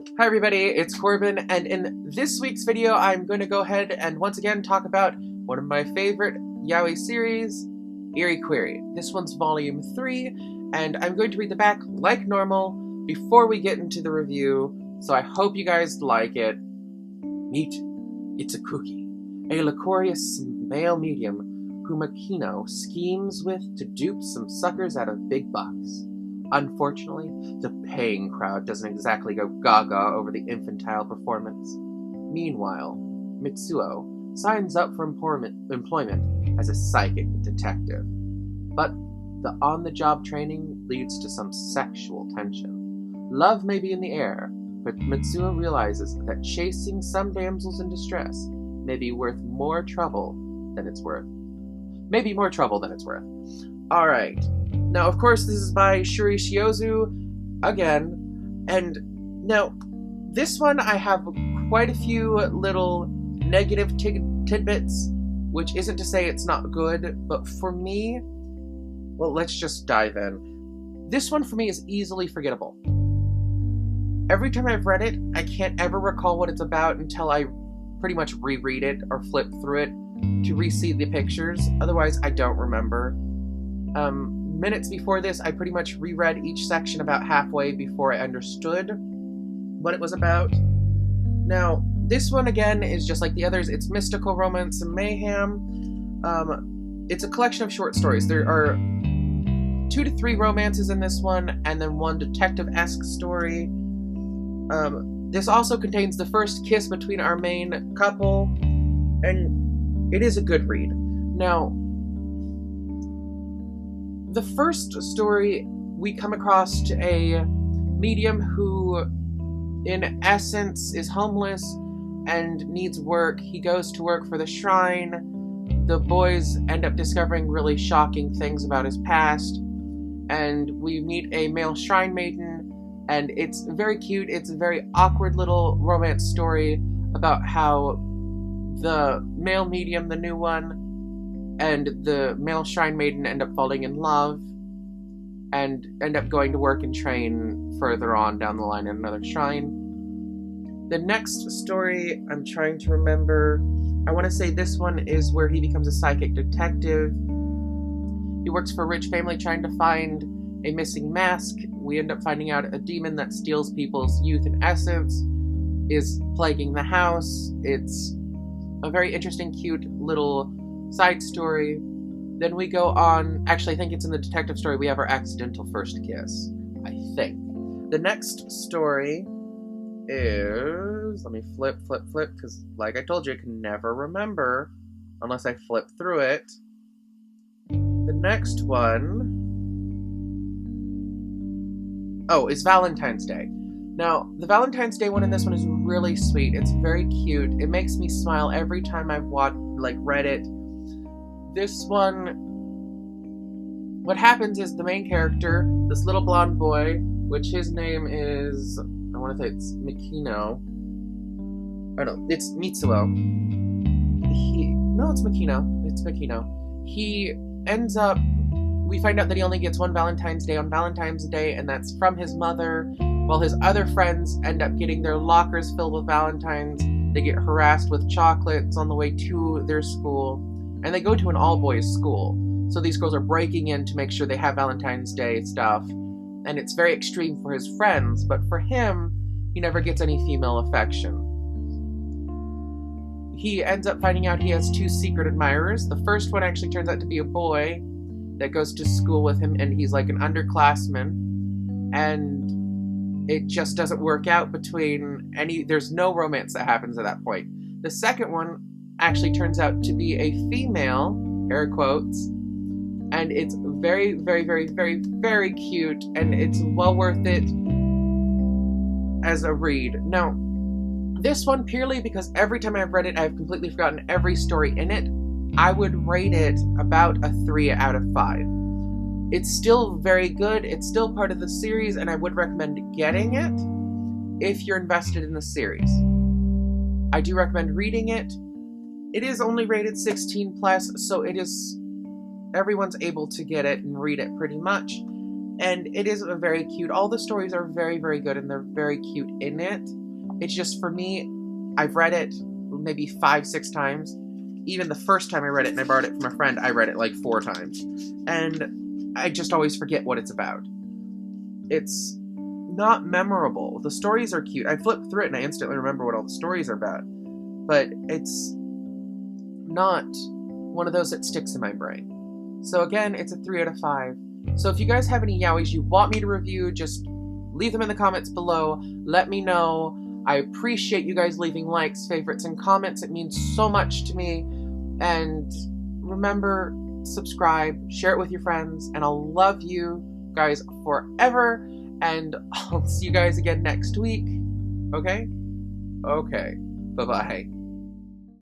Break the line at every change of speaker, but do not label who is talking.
Hi everybody, it's Corbin, and in this week's video I'm going to go ahead and once again talk about one of my favorite Yaoi series, Eerie Queerie. This one's volume 3, and I'm going to read the back like normal before we get into the review, so I hope you guys like it. Meet Itsukuki, a laborious male medium whom Akino schemes with to dupe some suckers out of big bucks. Unfortunately, the paying crowd doesn't exactly go gaga over the infantile performance. Meanwhile, Mitsuo signs up for employment as a psychic detective. But the on-the-job training leads to some sexual tension. Love may be in the air, but Mitsuo realizes that chasing some damsels in distress may be worth more trouble than it's worth. Maybe more trouble than it's worth. Alright. Now, of course, this is by Shuri Shiozu, again, and now, this one I have quite a few little negative tidbits, which isn't to say it's not good, but for me, well, let's just dive in. This one for me is easily forgettable. Every time I've read it, I can't ever recall what it's about until I pretty much reread it or flip through it to re-see the pictures, otherwise I don't remember. Minutes before this, I pretty much reread each section about halfway before I understood what it was about. Now, this one again is just like the others. It's mystical romance and mayhem. It's a collection of short stories. There are 2 to 3 romances in this one, and then 1 detective-esque story. This also contains the first kiss between our main couple, and it is a good read. Now, the first story, we come across to a medium who, in essence, is homeless and needs work. He goes to work for the shrine. The boys end up discovering really shocking things about his past, and we meet a male shrine maiden, and it's very cute. It's a very awkward little romance story about how the male medium, the new one, and the male shrine maiden end up falling in love and end up going to work and train further on down the line in another shrine. The next story I'm trying to remember, I want to say this one is where he becomes a psychic detective. He works for a rich family trying to find a missing mask. We end up finding out a demon that steals people's youth and essence is plaguing the house. It's a very interesting, cute little side story. Then we go on, actually I think it's in the detective story, we have our accidental first kiss, I think. The next story is, let me flip, because like I told you, I can never remember unless I flip through it. The next one, oh, is Valentine's Day. Now, the Valentine's Day one in this one is really sweet. It's very cute. It makes me smile every time I've read it. This one, what happens is the main character, this little blonde boy, which his name is, I want to say it's Mikino. Oh no, it's Mitsuo. It's Mikino. It's Mikino. He ends up, we find out that he only gets one Valentine's Day on Valentine's Day, and that's from his mother, while his other friends end up getting their lockers filled with Valentines. They get harassed with chocolates on the way to their school. And they go to an all-boys school, so these girls are breaking in to make sure they have Valentine's Day stuff, and it's very extreme for his friends, but for him, he never gets any female affection. He ends up finding out he has 2 secret admirers. The first one actually turns out to be a boy that goes to school with him, and he's like an underclassman, and it just doesn't work out between there's no romance that happens at that point. The second one actually turns out to be a female, air quotes, and it's very, very, very, very, very cute, and it's well worth it as a read. Now, this one, purely because every time I've read it, I've completely forgotten every story in it, I would rate it about a 3 out of 5. It's still very good, it's still part of the series, and I would recommend getting it if you're invested in the series. I do recommend reading it. It is only rated 16+, so it is, everyone's able to get it and read it pretty much. And it is a very cute. All the stories are very, very good, and they're very cute in it. It's just, for me, I've read it maybe 5-6 times. Even the first time I read it and I borrowed it from a friend, I read it like 4 times. And I just always forget what it's about. It's not memorable. The stories are cute. I flipped through it and I instantly remember what all the stories are about. But it's not one of those that sticks in my brain. So again, it's a 3 out of 5. So if you guys have any yaois you want me to review, just leave them in the comments below. Let me know. I appreciate you guys leaving likes, favorites, and comments. It means so much to me. And remember, subscribe, share it with your friends, and I'll love you guys forever. And I'll see you guys again next week. Okay? Okay. Bye-bye.